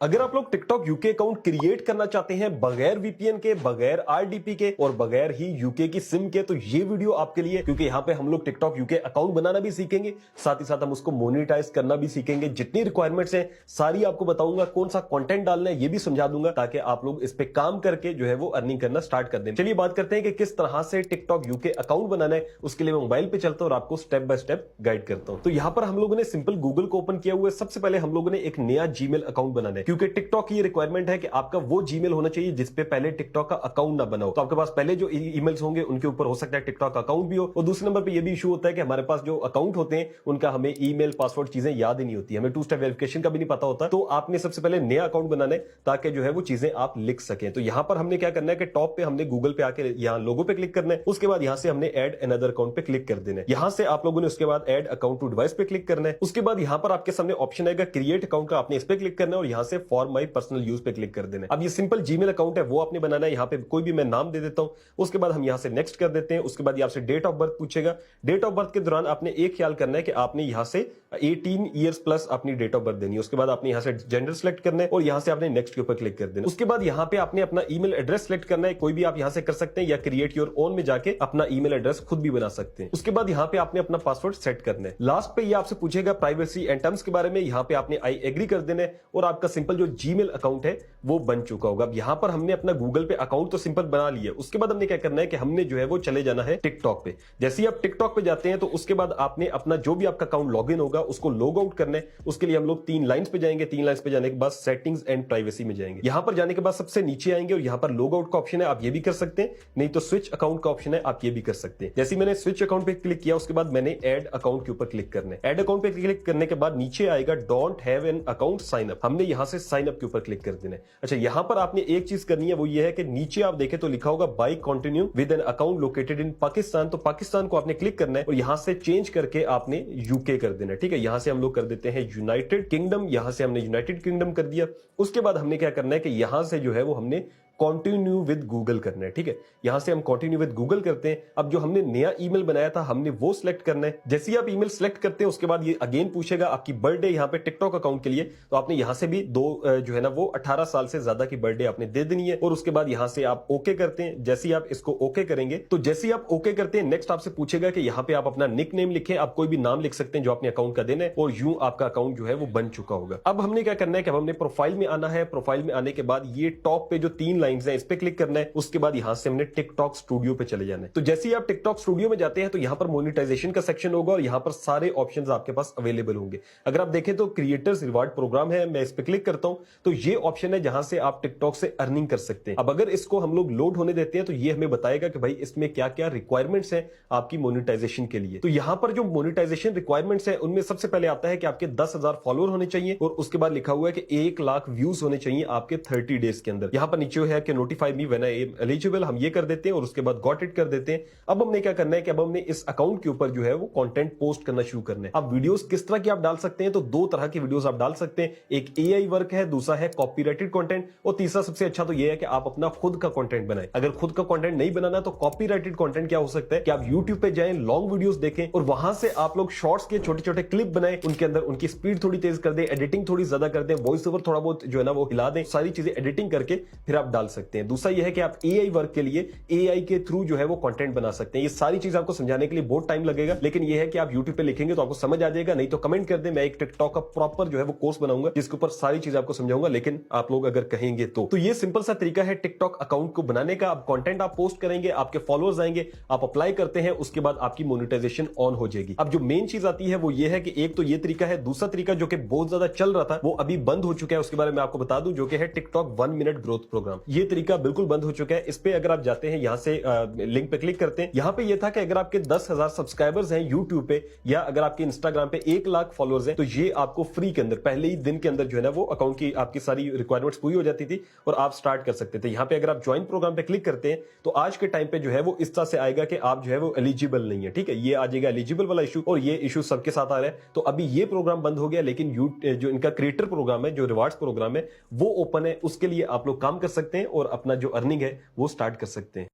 अगर आप लोग टिकटॉक यूके अकाउंट क्रिएट करना चाहते हैं बगैर वीपीएन के, बगैर आरडीपी के और बगैर ही यूके की सिम के, तो ये वीडियो आपके लिए, क्योंकि यहाँ पे हम लोग टिकटॉक यूके अकाउंट बनाना भी सीखेंगे, साथ ही साथ हम उसको मोनेटाइज करना भी सीखेंगे। जितनी रिक्वायरमेंट्स हैं सारी आपको बताऊंगा, कौन सा कंटेंट डालना है ये भी समझा दूंगा, ताकि आप लोग इस पे काम करके जो है वो अर्निंग करना स्टार्ट कर दें। चलिए बात करते हैं कि किस तरह से टिकटॉक यूके अकाउंट बनाना है। उसके लिए मैं मोबाइल पे चलता हूं और आपको स्टेप बाय स्टेप गाइड करता हूं। तो यहाँ पर हम लोगों ने सिंपल गूगल को ओपन किया हुआ है। सबसे पहले हम लोगों ने एक नया जीमेल अकाउंट बनाना है, क्योंकि टिकटॉक की रिक्वायरमेंट है कि आपका वो जीमेल होना चाहिए जिसपे पहले टिकटॉक का अकाउंट ना बना हो। तो आपके पास पहले जो ईमेल्स होंगे उनके ऊपर हो सकता है टिकटॉक अकाउंट भी हो। और दूसरे नंबर पे ये भी इशू होता है कि हमारे पास जो अकाउंट होते हैं उनका हमें ईमेल, पासवर्ड चीजें याद ही नहीं होती, हमें टू स्टेप वेरिफिकेशन का भी नहीं पता होता। तो आपने सबसे पहले नया अकाउंट बनाना है ताकि जो है वो चीजें आप लिख सकें। तो यहां पर हमने क्या करना है कि टॉप पे हमने गूगल पे आके यहाँ लोगो पे क्लिक करना है। उसके बाद यहां से हमने ऐड अनदर अकाउंट पे क्लिक कर देना है। यहां से आप लोगों ने उसके बाद ऐड अकाउंट टू डिवाइस पे क्लिक करना है। उसके बाद यहां पर आपके सामने ऑप्शन आएगा क्रिएट अकाउंट का, आपने इस पे क्लिक करना है और यहां से फॉर माई पर्सनल यूज पे क्लिक कर देना है। अब ये सिंपल जीमेल अकाउंट है वो आपने बनाना है। यहाँ पे कोई भी मैं नाम दे देता हूं। उसके बाद हम यहां से नेक्स्ट कर देते हैं। उसके बाद आपसे डेट ऑफ बर्थ पूछेगा। डेट ऑफ बर्थ के दौरान आपने एक ख्याल करना है कि आपने यहां से 18 ईयर्स प्लस अपनी डेट ऑफ बर्थ देनी है। उसके बाद आपने यहां से जेंडर सेलेक्ट करना है और यहां से आपने नेक्स्ट के ऊपर क्लिक कर देना। उसके बाद यहां पे आपने अपना ईमेल एड्रेस सेलेक्ट करना है। कोई भी आप यहां से कर सकते हैं या क्रिएट योर ओन में जाके अपना ईमेल एड्रेस खुद भी बना सकते हैं। उसके बाद यहां पे आपने अपना पासवर्ड सेट करना है। लास्ट पे ये आपसे पूछेगा प्राइवेसी एंड टर्म्स के बारे में। यहां पे आपने आई एग्री कर देना है और आपका सिंपल जो जीमेल अकाउंट है वो बन चुका होगा। अब यहां पर हमने अपना गूगल पे अकाउंट तो सिंपल बना लिया। उसके बाद हमने क्या करना है कि हमने जो है वो चले जाना है टिकटॉक पे। जैसे ही आप टिकटॉक पे जाते हैं तो उसके बाद आपने अपना जो भी आपका अकाउंट लॉगिन होगा उसको लॉग आउट करना है। उसके लिए हम लोग 3 लाइंस पे जाएंगे। 3 लाइंस पे जाने के बाद सेटिंग्स एंड प्राइवेसी में जाएंगे। यहां पर जाने के बाद सबसे नीचे आएंगे और यहां पर लॉग आउट का ऑप्शन है, आप ये भी कर सकते हैं, नहीं तो स्विच अकाउंट का ऑप्शन है, आप ये भी कर सकते हैं। जैसे मैंने स्विच अकाउंट पे क्लिक किया उसके बाद मैंने ऐड अकाउंट के ऊपर क्लिक करना है। ऐड अकाउंट पे क्लिक करने के बाद नीचे आएगा don't have an account sign up. हमने यहां से साइन अप के ऊपर क्लिक कर देना है। अच्छा, यहां पर आपने एक चीज करनी है, वो ये है कि नीचे आप देखें तो लिखा होगा by continue with an account located in Pakistan. तो पाकिस्तान को आपने क्लिक करना है और यहां से चेंज करके आपने यूके कर देना है। ठीक है, यहां से हम लोग कर देते हैं यूनाइटेड किंगडम। यहां से हमने यूनाइटेड किंगडम कर दिया। उसके बाद हमने क्या करना है कि यहां से जो है वो हमने कंटिन्यू विद गूगल करना है। ठीक है, यहां से हम कंटिन्यू विद गूगल करते हैं। अब जो हमने नया ईमेल बनाया था हमने वो सिलेक्ट करना है। जैसे ही आप ईमेल सिलेक्ट करते हैं उसके बाद ये अगेन पूछेगा आपकी बर्थडे यहां पे टिकटॉक अकाउंट के लिए। तो आपने यहां से भी जो है ना वो 18 साल से ज्यादा की बर्थडे आपने दे देनी है। और उसके बाद यहां से आप ओके करते हैं। जैसे ही आप इसको ओके करेंगे तो जैसे ही आप ओके करते हैं नेक्स्ट आपसे पूछेगा कि यहां पे आप अपना निक नेम लिखें। आप कोई भी नाम लिख सकते हैं जो अपने अकाउंट का देना है और यूं आपका अकाउंट जो है वो बन चुका होगा। अब हमने क्या करना है कि अब हमने प्रोफाइल में आना है। प्रोफाइल में आने के बाद ये टॉप पे जो 3 लाइंस हैं इस पे क्लिक करना है। उसके बाद यहां से हमने टिकटॉक स्टूडियो पे चले जाना है। तो जैसे ही आप टिकटॉक स्टूडियो में जाते हैं तो यहां पर मोनेटाइजेशन का सेक्शन होगा और यहां पर सारे ऑप्शंस आपके पास अवेलेबल होंगे। अगर आप देखें तो क्रिएटर्स रिवार्ड प्रोग्राम है, मैं इस पे क्लिक करता हूं तो ये ऑप्शन है जहां से आप टिकटॉक से अर्निंग कर सकते हैं। अब अगर इसको हम लोग लोड होने देते हैं तो ये हमें बताएगा कि भाई इसमें क्या क्या रिक्वायरमेंट्स हैं आपकी मोनेटाइजेशन के लिए। तो यहां पर जो मोनेटाइजेशन रिक्वायरमेंट्स है उनमें सबसे पहले आता है कि आपके 10,000 फॉलोअर होने चाहिए और उसके बाद लिखा हुआ है कि 1 लाख व्यूज होने चाहिए आपके 30 डेज के अंदर। यहां पर नीचे है कि notify me when I eligible, हम ये कर देते हैं और उसके बाद गॉट इट कर देते हैं। अब हमने क्या करना है कि अब हमने इस अकाउंट के ऊपर जो है वो कंटेंट पोस्ट करना शुरू करना है। अब वीडियोस किस तरह की आप डाल सकते हैं, तो 2 तरह की वीडियोस आप डाल सकते हैं। एक एआई वर्क है, दूसरा है कॉपीराइटेड कंटेंट और तीसरा सबसे अच्छा तो ये है कि आप अपना खुद का कंटेंट बनाएं। अगर खुद का कंटेंट नहीं बनाना तो कॉपीराइटेड कंटेंट क्या हो सकता है कि आप यूट्यूब पे जाएं, लॉन्ग वीडियोस देखें और वहां से आप लोग शॉर्ट्स के छोटे छोटे क्लिप बनाएं। उनके अंदर उनकी स्पीड थोड़ी तेज कर दें, एडिटिंग थोड़ी ज्यादा कर दें, वॉइस ओवर थोड़ा बहुत जो है ना वो हिला दें, सारी चीजें एडिटिंग करके फिर आप डाल सकते हैं। दूसरा यह है कि आप एआई वर्क के लिए एआई के थ्रू जो है वो कंटेंट बना सकते हैं। ये सारी चीज आपको समझाने के लिए बहुत टाइम लगेगा, लेकिन ये है कि आप YouTube पे लिखेंगे तो आपको समझ आ जाएगा। नहीं तो कमेंट कर दे, मैं एक टिकटॉक का प्रॉपर जो है वो कोर्स बनाऊंगा जिसके ऊपर सारी चीज आपको समझाऊंगा, लेकिन आप लोग अगर कहेंगे तो ये सिंपल सा तरीका है टिकटॉक अकाउंट को बनाने का। आप कंटेंट आप पोस्ट करेंगे, आपके फॉलोअर्स आएंगे, आप अप्लाई करते हैं, उसके बाद आपकी मोनेटाइजेशन ऑन हो जाएगी। अब जो मेन चीज आती है वो ये है कि एक तो ये तरीका है, दूसरा तरीका जो कि बहुत ज्यादा चल रहा था वो अभी बंद हो चुका है, उसके बारे में आपको बता दूं, जो कि है टिकटॉक 1 मिनट ग्रोथ प्रोग्राम। ये तरीका बिल्कुल बंद हो चुका है। इस पे अगर आप जाते हैं, यहां से लिंक पे क्लिक करते हैं, यहां पे ये था कि अगर आपके 10,000 सब्सक्राइबर्स हैं यूट्यूब पे या अगर आपके इंस्टाग्राम पे 1 लाख फॉलोअर्स हैं तो ये आपको फ्री के अंदर पहले ही दिन के अंदर जो है ना वो अकाउंट की आपकी सारी रिक्वायरमेंट्स पूरी हो जाती थी और आप स्टार्ट कर सकते थे। यहां पे अगर आप ज्वाइन प्रोग्राम पे क्लिक करते हैं तो आज के टाइम पे जो है वो इस तरह से आएगा कि आप जो है वो एलिजिबल नहीं है। ठीक है, ये आ जाएगा एलिजिबल वाला इशू और ये इशू सबके साथ आ रहा है। तो अभी ये प्रोग्राम बंद हो गया, लेकिन जो इनका क्रिएटर प्रोग्राम है, जो रिवार्ड्स प्रोग्राम है वो ओपन है। उसके लिए आप लोग काम कर सकते हैं और अपना जो अर्निंग है वो स्टार्ट कर सकते हैं।